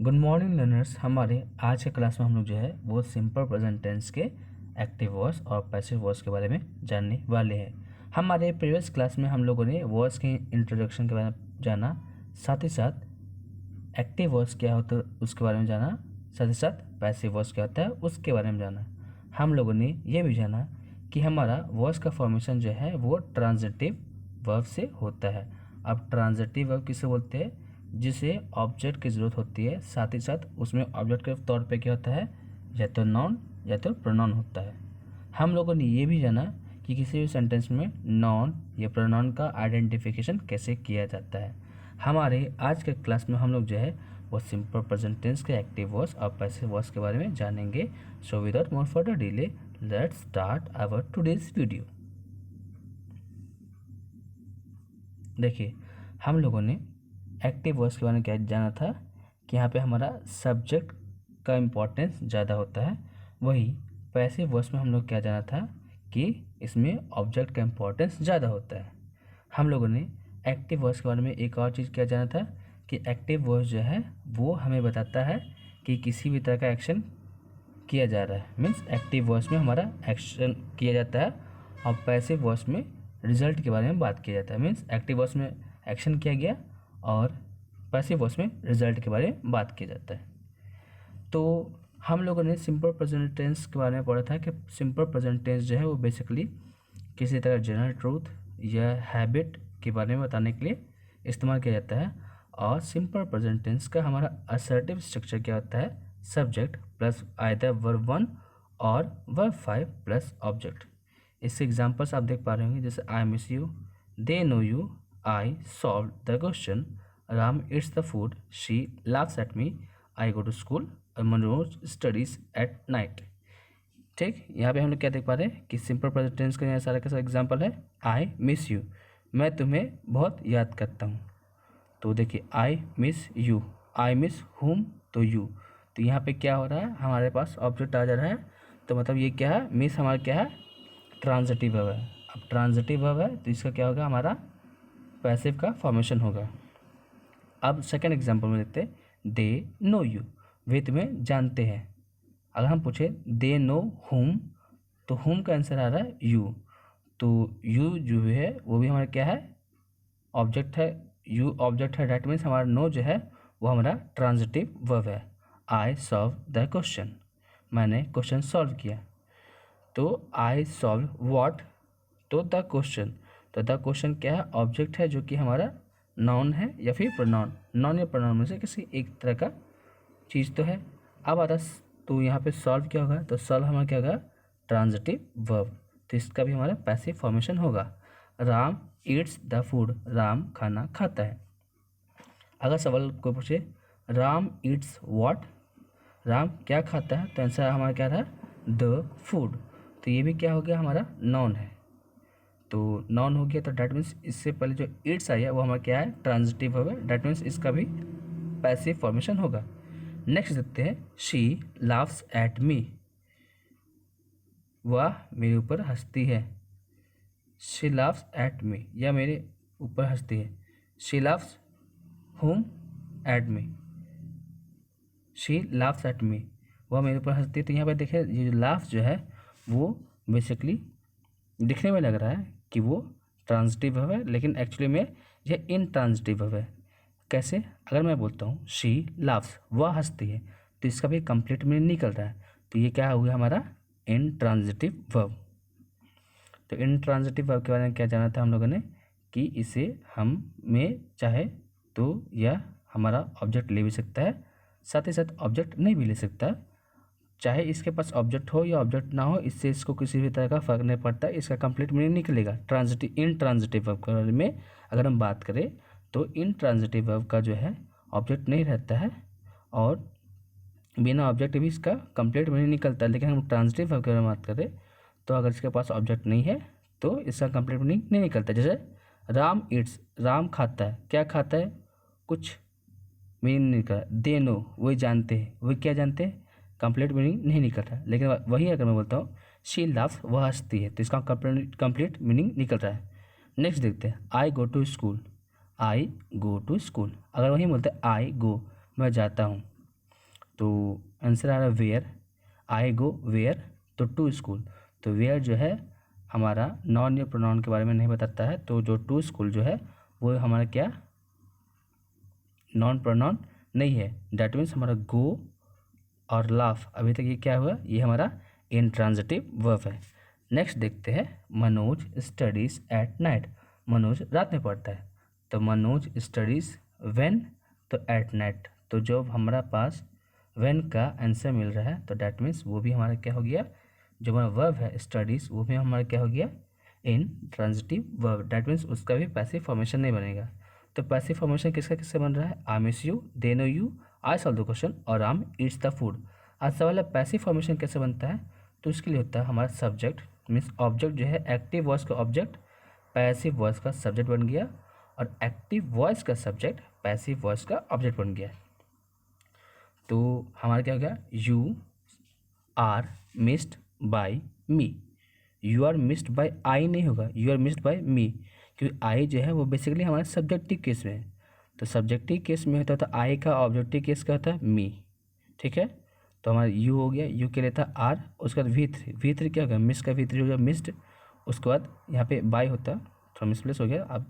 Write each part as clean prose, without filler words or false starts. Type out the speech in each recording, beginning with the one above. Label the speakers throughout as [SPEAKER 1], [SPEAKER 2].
[SPEAKER 1] Good morning learners. हमारे आज के क्लास में हम लोग जो है वो सिंपल प्रेजेंट टेंस के एक्टिव वॉइस और पैसिव वॉइस के बारे में जानने वाले हैं। हमारे प्रीवियस क्लास में हम लोगों ने वॉइस के इंट्रोडक्शन के बारे में जाना, साथ ही साथ एक्टिव वॉइस क्या होता है उसके बारे में जाना, साथ ही साथ पैसिव वॉइस क्या होता है उसके बारे में जाना। हम लोगों ने ये भी जाना कि हमारा वॉइस का फॉर्मेशन जो है वो ट्रांजिटिव वर्ब से होता है। अब ट्रांजिटिव वर्ब किसे बोलते हैं? जिसे ऑब्जेक्ट की ज़रूरत होती है, साथ ही साथ उसमें ऑब्जेक्ट के तौर पे क्या होता है, या तो नाउन या तो प्रोनाउन होता है। हम लोगों ने ये भी जाना कि किसी भी सेंटेंस में नाउन या प्रोनाउन का आइडेंटिफिकेशन कैसे किया जाता है। हमारे आज के क्लास में हम लोग जो है वो सिंपल प्रेजेंट टेंस के एक्टिव वॉइस और पैसिव वॉइस के बारे में जानेंगे। So without more further delay let's start our today's video. देखिए, हम लोगों ने एक्टिव वॉइस के बारे में क्या जाना था कि यहाँ पे हमारा सब्जेक्ट का इम्पोर्टेंस ज़्यादा होता है। वही पैसिव वॉइस में हम लोग क्या जाना था कि इसमें ऑब्जेक्ट का इम्पोर्टेंस ज़्यादा होता है। हम लोगों ने एक्टिव वॉइस के बारे में एक और चीज़ क्या जाना था कि एक्टिव वॉइस जो है वो हमें बताता है कि किसी भी तरह का एक्शन किया जा रहा है, मीन्स एक्टिव वॉइस में हमारा एक्शन किया जाता है और पैसिव वॉइस में रिजल्ट के बारे में बात किया जाता है। मीन्स एक्टिव वॉइस में एक्शन किया गया और पैसिव वॉइस में रिजल्ट के बारे में बात किया जाता है। तो हम लोगों ने सिंपल प्रेजेंट टेंस के बारे में पढ़ा था कि सिंपल प्रेजेंट टेंस जो है वो बेसिकली किसी तरह जनरल ट्रूथ या हैबिट के बारे में बताने के लिए इस्तेमाल किया जाता है। और सिंपल प्रेजेंट टेंस का हमारा असर्टिव स्ट्रक्चर क्या होता है? सब्जेक्ट प्लस आइदर वर्ब 1 और वर्ब 5 प्लस ऑब्जेक्ट। इससे एग्जांपल्स आप देख पा रहे होंगे, जैसे I miss you, they know you, I solve the question, Ram eats the food, she laughs at me, I go to school, Manoj studies at night. ठीक, यहाँ पे हम लोग क्या देख पा रहे हैं कि सिंपल प्रेजेंट टेंस का यहाँ सारा का सारा एग्जाम्पल है। आई मिस यू, मैं तुम्हें बहुत याद करता हूँ। तो देखिए, आई मिस यू, आई मिस हुम, तो यू। तो यहाँ पे क्या हो रहा है, हमारे पास ऑब्जेक्ट आ जा रहा है। तो मतलब ये क्या है, मिस हमारा क्या है, ट्रांजिटिव वर्ब है। अब ट्रांजिटिव वर्ब है तो इसका क्या होगा, हमारा पैसिव का फॉर्मेशन होगा। अब सेकंड एग्जांपल में देखते हैं, दे नो यू, वे तुम्हें जानते हैं। अगर हम पूछे दे नो हुम, तो हुम का आंसर आ रहा है यू। तो यू जो है वो भी हमारा क्या है, ऑब्जेक्ट है। यू ऑब्जेक्ट है, डैट मीन्स हमारा नो जो है वो हमारा ट्रांजिटिव वर्ब है। आई सॉल्व द क्वेश्चन, मैंने क्वेश्चन सॉल्व किया। तो आई सॉल्व व्हाट, तो द क्वेश्चन। तो द क्वेश्चन क्या है, ऑब्जेक्ट है जो कि हमारा नाउन है या फिर प्रोनाउन। नाउन या प्रोनाउन में से किसी एक तरह का चीज़ तो है। अब आता तो यहाँ पे सॉल्व क्या होगा, तो सॉल्व हमारा क्या होगा, ट्रांजिटिव वर्ब। तो इसका भी हमारा पैसिव फॉर्मेशन होगा। Ram eats the food, Ram खाना खाता है। अगर सवाल को पूछे राम ईट्स व्हाट, राम क्या खाता है, तो आंसर हमारा क्या रहा, द फूड। तो ये भी क्या हो गया, हमारा नाउन है। तो नाउन हो गया, तो डैट मीन्स इससे पहले जो इट्स आया वो हमारा क्या है, ट्रांजिटिव वर्ब है। डैट मीन्स इसका भी पैसिव फॉर्मेशन होगा। नेक्स्ट देखते हैं, शी लाफ्स एट मी, वह मेरे ऊपर हंसती है। शी लाफ्स एट मी, या मेरे ऊपर हंसती है। शी लाफ्स हुम at me, she laughs at मी, वह मेरे ऊपर हंसती है। तो यहाँ पर देखिए, ये जो लाफ जो है वो बेसिकली दिखने में लग रहा है कि वो ट्रांजिटिव वर्ब है, लेकिन एक्चुअली में यह इनट्रांजिटिव वर्ब है। कैसे? अगर मैं बोलता हूँ शी लाफ्स, वह हंसती है, तो इसका भी कंप्लीट मीनिंग निकल रहा है। तो ये क्या हो गया, हमारा इनट्रांजिटिव वर्ब। तो इनट्रांजिटिव वर्ब के बारे में क्या जाना था हम लोगों ने कि इसे हम में चाहे तो या हमारा ऑब्जेक्ट ले भी सकता है, साथ ही साथ ऑब्जेक्ट नहीं भी ले सकता। चाहे इसके पास ऑब्जेक्ट हो या ऑब्जेक्ट ना हो, इससे इसको किसी भी तरह का फर्क नहीं पड़ता, इसका कंप्लीट मीनिंग निकलेगा। इनट्रांजिटिव वर्ब के बारे में अगर हम बात करें तो इनट्रांजिटिव वर्ब का जो है ऑब्जेक्ट नहीं रहता है और बिना ऑब्जेक्ट भी इसका कंप्लीट मीनिंग निकलता है। लेकिन हम ट्रांजिटिव वर्ब के बारे में बात करें तो अगर इसके पास ऑब्जेक्ट नहीं है तो इसका कंप्लीट मीनिंग नहीं निकलता। जैसे राम ईट्स, राम खाता है, क्या खाता है, कुछ मीनिंग नहीं निकला। दे नो, वही जानते हैं, वही क्या जानते हैं, कंप्लीट मीनिंग नहीं निकल रहा है। लेकिन वही अगर मैं बोलता हूँ शी लाफ्स, वह हंसती है, तो इसका कंप्लीट मीनिंग निकल रहा है। नेक्स्ट देखते हैं, I go to school, I go to school. अगर वही बोलते हैं आई गो, मैं जाता हूँ, तो आंसर आ रहा है वेयर, आई गो वेयर, तो टू स्कूल। तो वेयर जो है हमारा नॉन न्यून प्रोनाउन के बारे में नहीं बताता है, तो जो टू स्कूल जो है वो हमारा क्या नॉन प्रोनाउन नहीं है। डैट मीन्स हमारा गो और लाफ अभी तक ये क्या हुआ, ये हमारा इंट्रांजिटिव वर्ब है। नेक्स्ट देखते हैं, Manoj studies at night. Manoj रात में पढ़ता है, तो मनोज स्टडीज व्हेन, तो एट नाइट। तो जो हमारा पास व्हेन का आंसर मिल रहा है, तो डैट मीन्स वो भी हमारा क्या हो गया, जो हमारा वर्ब है स्टडीज वो भी हमारा क्या हो गया इंट्रांजिटिव वर्ब। डैट मीन्स उसका भी पैसिव फॉर्मेशन नहीं बनेगा। तो पैसिव फॉर्मेशन किसका किससे बन रहा है, आई miss you, they know you, I solve the question और राम ईट्स द फूड। आज सवाल है पैसिव फॉर्मेशन कैसे बनता है, तो उसके लिए होता है हमारा सब्जेक्ट मीन्स ऑब्जेक्ट जो है एक्टिव वॉइस का ऑब्जेक्ट पैसिव वॉइस का सब्जेक्ट बन गया, और एक्टिव वॉइस का सब्जेक्ट पैसिव वॉइस का ऑब्जेक्ट बन गया। तो हमारा क्या हो गया, you are missed by me. You are missed by I नहीं होगा, you are missed by me, क्योंकि आई जो है वो बेसिकली हमारे सब्जेक्टिव केस में है। तो सब्जेक्टिव केस में होता है आई का, ऑब्जेक्टिव केस का होता है मी। ठीक है, तो हमारा यू हो गया, यू के लिए था आर, उसके बाद वी थ्री क्या होगा, मिस का वी3 हो गया मिस्ड। उसके बाद यहाँ पे बाय होता, थोड़ा मिसप्लेस हो गया, आप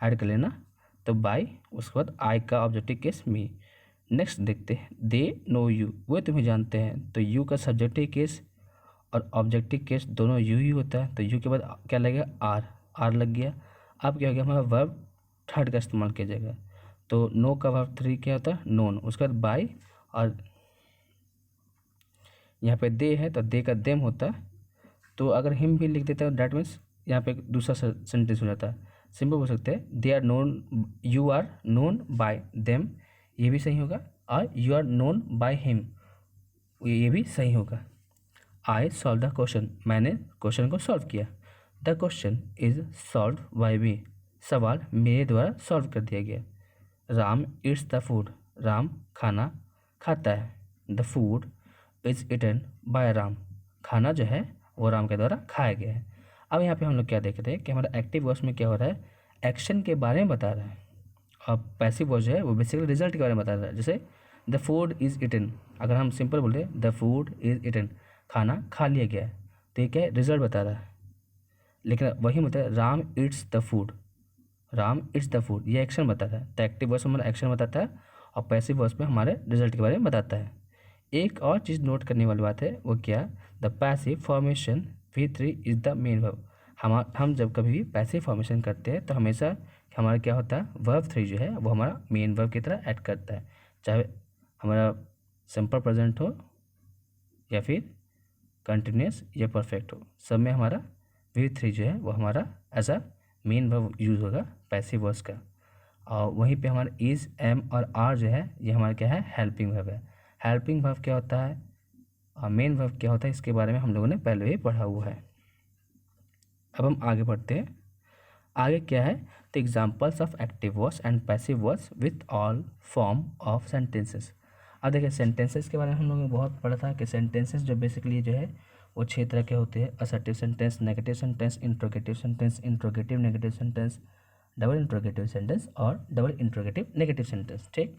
[SPEAKER 1] ऐड कर लेना, तो बाय, उसके बाद आई का ऑब्जेक्टिव केस मी। नेक्स्ट देखते हैं, दे नो यू, वो तुम्हें जानते हैं। तो यू का सब्जेक्टिव केस और ऑब्जेक्टिव केस दोनों यू ही होता है, तो यू के बाद क्या लगेगा, आर लग गया। अब क्या हो गया, हमारा वर्ब थर्ड का इस्तेमाल किया जाएगा। तो नो का वर्ब 3 क्या होता है, नोन, उसके बाद बाय, और यहाँ पे दे है तो दे का देम होता है। तो अगर हिम भी लिख देता है डैट मीन्स यहाँ पे दूसरा सेंटेंस हो जाता है। सिंपल बोल सकते हैं, they are known, you are known by them, ये भी सही होगा, और you are known by him, ये भी सही होगा। आई सॉल्व द क्वेश्चन, मैंने क्वेश्चन को सॉल्व किया। The question is solve by me, सवाल मेरे द्वारा सॉल्व कर दिया गया। Ram eats the food, Ram खाना खाता है। The food is eaten by Ram, खाना जो है वो राम के द्वारा खाया गया है। अब यहाँ पे हम लोग क्या देख रहे हैं कि हमारा एक्टिव वॉइस में क्या हो रहा है, एक्शन के बारे में बता रहा है, और पैसिव वॉइस जो है वो बेसिकली रिजल्ट के बारे में बता रहा है। जैसे द फूड इज़ इटन, अगर हम सिंपल बोले द फूड इज़ इटन, खाना खा लिया गया है, तो ये क्या है, रिजल्ट बता रहा है। लेकिन वही मतलब है Ram it's the food, Ram it's the food, ये एक्शन बताता है। तो एक्टिव वॉइस में हमारा एक्शन बताता है, और पैसिव वॉइस में हमारे रिजल्ट के बारे में बताता है। एक और चीज़ नोट करने वाली बात है, वो क्या, the passive formation V3 is the main verb. हम जब कभी भी पैसिव फॉर्मेशन करते हैं तो हमेशा हमारा क्या होता है, वर्ब 3 जो है वो हमारा मेन वर्ब की तरह ऐड करता है, चाहे हमारा सिंपल प्रेजेंट हो या फिर कंटिन्यूस या परफेक्ट हो, सब में हमारा V3 जो है वो हमारा as a main verb use होगा पैसिव वर्ब्स का। और वहीं पे हमारा इज़, एम और आर जो है ये हमारा क्या है, हेल्पिंग वर्ब है। हेल्पिंग वर्ब क्या होता है और मेन वर्ब क्या होता है, इसके बारे में हम लोगों ने पहले ही पढ़ा हुआ है। अब हम आगे बढ़ते हैं, आगे क्या है, तो examples of active voice and passive voice with all form of sentences. अब देखिए सेंटेंसेस के बारे में हम लोगों ने बहुत पढ़ा था कि सेंटेंसेस जो बेसिकली जो है वो 6 तरह के होते हैं, assertive sentence, negative sentence, interrogative sentence, interrogative negative sentence, double interrogative sentence और डबल इंट्रोगेटिव नेगेटिव सेंटेंस। ठीक,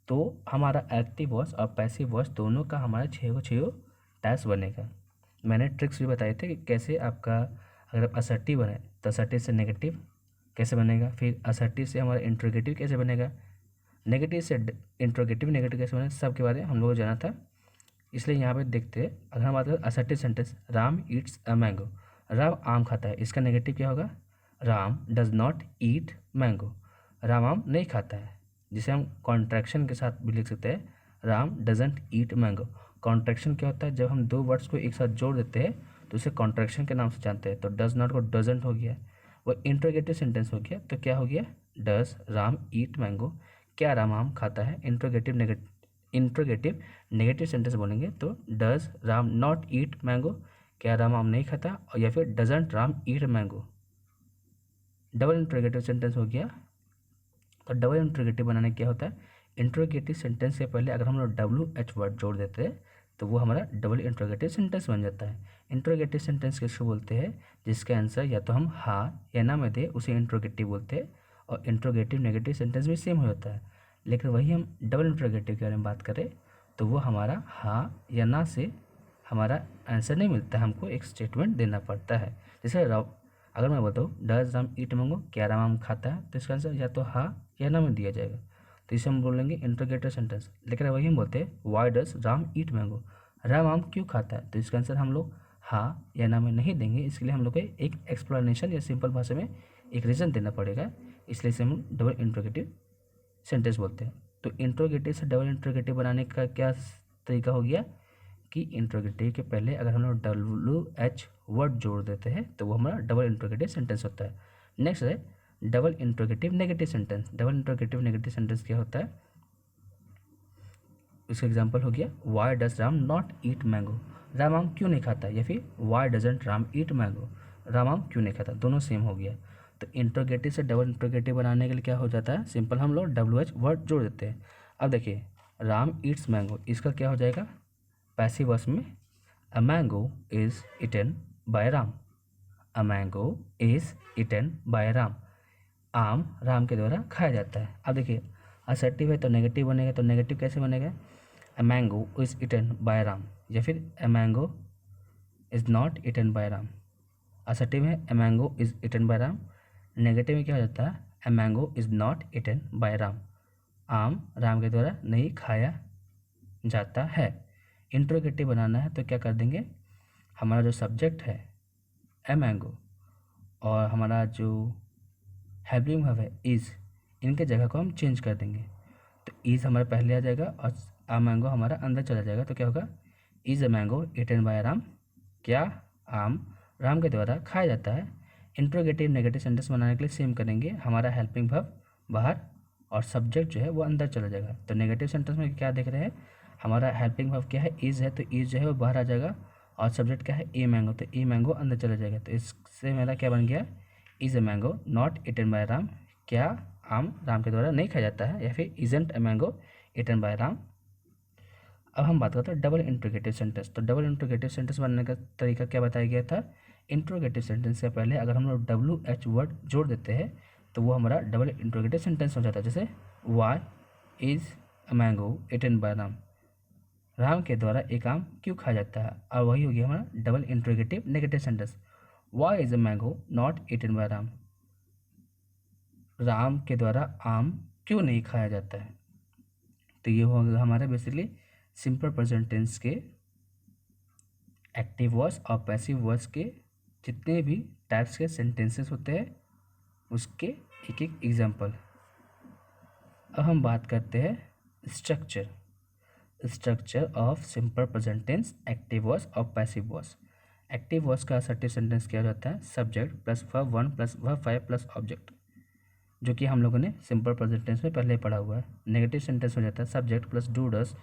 [SPEAKER 1] तो हमारा एक्टिव वॉइस और पैसिव वॉइस दोनों का हमारा 6 टाइप्स बनेगा। मैंने ट्रिक्स भी बताए थे कि कैसे आपका अगर आप असर्टिव बने तो असर्टिव से नेगेटिव कैसे बनेगा, फिर असर्टिव से हमारा इंट्रोगेटिव कैसे बनेगा, नेगेटिव से इंट्रोगेटिव नेगेटिव कैसे बनेगा, सब के बारे में हम लोगों को जाना था। इसलिए यहाँ पे देखते हैं, अगर हम बात करें assertive sentence, Ram Yeats a mango, Ram आम खाता है, इसका नेगेटिव क्या होगा, Ram does not eat mango, Ram आम नहीं खाता है। जिसे हम कॉन्ट्रैक्शन के साथ भी लिख सकते हैं, Ram doesn't eat mango. Contraction क्या होता है, जब हम दो वर्ड्स को एक साथ जोड़ देते हैं तो उसे कॉन्ट्रैक्शन के नाम से जानते हैं। तो डज नॉट को डजेंट हो गया, वो इंट्रोगेटिव सेंटेंस हो गया, तो क्या हो गया, डज राम ईट मैंगो, क्या राम आम खाता है। इंट्रोगेटिव नेगेटिव सेंटेंस बोलेंगे तो does Ram not eat mango, क्या राम आम नहीं खाता, और या फिर doesn't Ram eat mango. Double interrogative sentence हो गया, तो डबल इंट्रोगेटिव बनाने क्या होता है, इंट्रोगेटिव सेंटेंस से पहले अगर हम लोग WH वर्ड जोड़ देते हैं तो वो हमारा डबल इंट्रोगेटिव सेंटेंस बन जाता है। इंट्रोगेटिव सेंटेंस किसको बोलते हैं, जिसका आंसर या तो हम हाँ या ना में दे उसे इंट्रोगेटिव बोलते हैं, और इंट्रोगेटिव नेगेटिव सेंटेंस भी सेम हो जाता है। लेकिन वही हम डबल इंट्रोगेटिव के बारे में बात करें तो वो हमारा हाँ या ना से हमारा आंसर नहीं मिलता, हमको एक स्टेटमेंट देना पड़ता है। जैसे अगर मैं बताऊँ डज राम ईट मैंगो, क्या राम आम खाता है, तो इसका आंसर या तो हाँ या ना में दिया जाएगा, तो इसे हम बोलेंगे इंट्रोगेटिव सेंटेंस। लेकिन वही हम बोलते हैं Y does Ram eat mango, Ram आम क्यों खाता है, तो इसका आंसर हम लोग हाँ या ना में नहीं देंगे, इसके लिए हम लोग को एक एक्सप्लेनेशन या सिंपल भाषा में एक रीज़न देना पड़ेगा, इसलिए इसे हम डबल इंट्रोगेटिव सेंटेंस बोलते हैं। तो इंट्रोगेटिव से डबल इंट्रोगेटिव बनाने का क्या तरीका हो गया कि इंट्रोगेटिव के पहले अगर हम लोग WH वर्ड जोड़ देते हैं तो वो हमारा डबल इंट्रोगेटिव सेंटेंस होता है। नेक्स्ट है double interrogative negative sentence. Double interrogative negative sentence क्या होता है, इसका एग्जांपल हो गया why does Ram not eat mango, Ram आम क्यों नहीं खाता, या फिर why doesn't Ram eat mango, Ram आम क्यों नहीं खाता, दोनों सेम हो गया। तो इंट्रोगेटिव से डबल इंट्रोगेटिव बनाने के लिए क्या हो जाता है, सिंपल हम लोग WH वर्ड जोड़ देते हैं। अब देखिए राम ईट्स मैंगो, इसका क्या हो जाएगा पैसिव वॉइस में, अ mango is eaten by Ram, a mango is eaten by Ram, आम राम के द्वारा खाया जाता है। अब देखिए असर्टिव है तो नेगेटिव बनेगा, तो नेगेटिव कैसे बनेगा, a mango is eaten by Ram, या फिर a mango is not eaten by Ram. Assertive है a mango is eaten by Ram, negative में क्या हो जाता है a mango is not eaten by Ram, आम राम के द्वारा नहीं खाया जाता है। इंट्रोगेटिव बनाना है तो क्या कर देंगे, हमारा जो सब्जेक्ट है ए मैंगो और हमारा जो हेल्पिंग वर्ब है इज़, इनके जगह को हम चेंज कर देंगे। तो इज़ हमारे पहले आ जाएगा और आ मैंगो हमारा अंदर चला जाएगा, तो क्या होगा is a mango eaten by Ram, क्या आम राम के द्वारा खाया जाता है। इंट्रोगेटिव नेगेटिव सेंटेंस बनाने के लिए सेम करेंगे, हमारा हेल्पिंग वर्ब बाहर और सब्जेक्ट जो है वो अंदर चला जाएगा। तो नेगेटिव सेंटेंस में क्या देख रहे हैं, हमारा हेल्पिंग वर्ब क्या है इज़ है, तो इज़ जो है वो बाहर आ जाएगा और सब्जेक्ट क्या है ए मैंगो, तो ए मैंगो अंदर चला जाएगा। तो इससे मेरा क्या बन गया is a mango not eaten by Ram, क्या आम राम के द्वारा नहीं खाया जाता है, या फिर isn't a mango eaten by Ram. अब हम बात करते हैं डबल इंट्रोगेटिव सेंटेंस। तो डबल इंट्रोगेटिव सेंटेंस बनने का तरीका क्या बताया गया था, इंट्रोगेटिव सेंटेंस से पहले अगर हम लोग WH वर्ड जोड़ देते हैं तो वो हमारा डबल इंट्रोगेटिव सेंटेंस हो जाता है। जैसे why is a mango eaten by Ram, Ram के द्वारा एक आम क्यों खाया जाता है, और वही हो गया हमारा double interrogative negative sentence, why is a mango not eaten by Ram, Ram के द्वारा आम क्यों नहीं खाया जाता है। तो ये होगा हमारे बेसिकली सिंपल प्रेजेंट टेंस के एक्टिव वॉइस और पैसिव वॉइस के जितने भी टाइप्स के सेंटेंसेस होते हैं उसके एक एक एग्जांपल। अब हम बात करते हैं structure of simple present tense active voice और पैसिव वॉइस। एक्टिव वॉइस का असर्टिव सेंटेंस क्या हो जाता है, subject plus verb 1 plus verb 5 plus object, जो कि हम लोगों ने सिंपल प्रेजेंट टेंस में पहले ही पढ़ा हुआ है। नेगेटिव सेंटेंस हो जाता है subject plus do does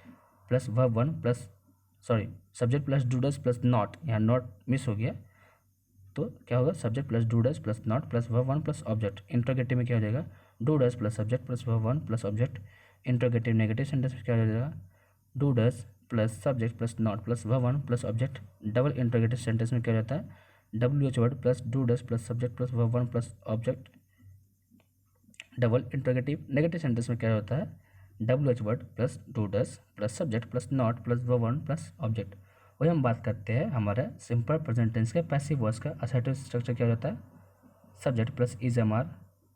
[SPEAKER 1] plus verb 1 plus subject plus do does plus not, यहाँ नॉट मिस हो गया, तो क्या होगा subject plus do does plus not plus verb 1 plus object. Interrogative में क्या हो जाएगा do does plus subject plus verb 1 plus object. Interrogative negative sentence में क्या हो जाएगा do does plus subject plus not plus verb 1 plus object. Double interrogative sentence में क्या हो जाता है WH word plus do does plus subject plus verb 1 plus object. Double interrogative negative sentence में क्या होता है WH word plus do does plus subject plus not plus verb 1 plus object. वही हम बात करते हैं हमारा सिंपल प्रेजेंट टेंस का पैसिव वॉइस का असर्टिव स्ट्रक्चर क्या हो जाता है subject plus is am are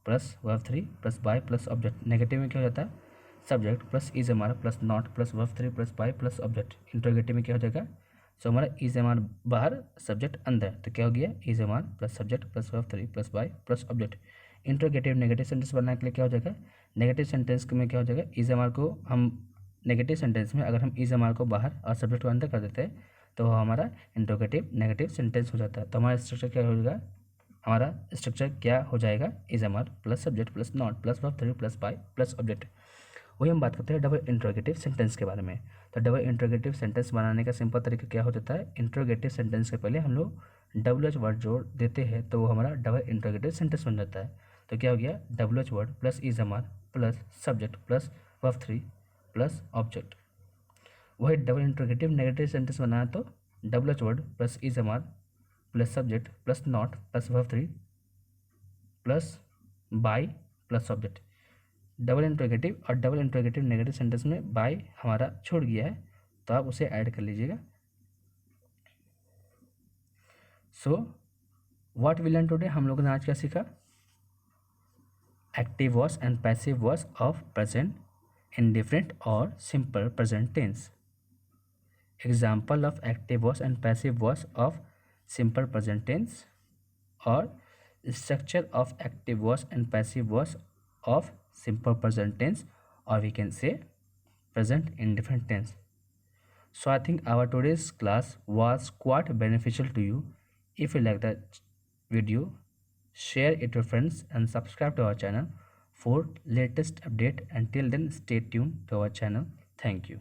[SPEAKER 1] plus verb 3 plus by plus object. Negative में क्या हो जाता है subject plus is am are plus not plus verb 3 plus by plus object. Interrogative में क्या हो जाएगा सो हमारा इज एम आर बाहर सब्जेक्ट अंदर, तो क्या हो गया is am are plus subject plus verb 3 plus by plus object. Interrogative negative sentence बनाने के लिए क्या हो जाएगा नेगेटिव सेंटेंस में क्या हो जाएगा इज एम आर को हम नेगेटिव सेंटेंस में अगर हम इज एम आर को बाहर और सब्जेक्ट को अंदर कर देते हैं तो हमारा इंट्रोगेटिव नेगेटिव सेंटेंस हो जाता है। तो हमारा स्ट्रक्चर क्या होगा हमारा स्ट्रक्चर क्या हो जाएगा is am are plus subject plus not plus verb 3 plus by plus object. वही हम बात करते हैं डबल इंट्रोगेटिव सेंटेंस के बारे में। तो डबल इंट्रोगेटिव सेंटेंस बनाने का सिंपल तरीका क्या हो जाता है इंट्रोगेटिव सेंटेंस के पहले हम लोग WH वर्ड जोड़ देते हैं तो वो हमारा डबल इंट्रोगेटिव सेंटेंस बन जाता है। तो क्या हो गया WH word plus is am are plus subject plus verb 3 plus object. वही डबल इंट्रोगेटिव नेगेटिव सेंटेंस बनाया तो WH word plus is am are plus subject plus not plus verb 3 plus by plus object. Double interrogative और double interrogative negative sentence में by हमारा छूट गया है तो आप उसे ऐड कर लीजिएगा। So what we learn today, हम लोगों ने आज क्या सीखा? Active voice and passive voice of present, indifferent और simple present tense. Example of active voice and passive voice of simple present tense, और structure of active voice and passive voice of simple present tense, or we can say present indifferent tense. So I think our today's class was quite beneficial to you. If you like that video, share it with friends and subscribe to our channel for latest update. Until then, stay tuned to our channel. Thank you.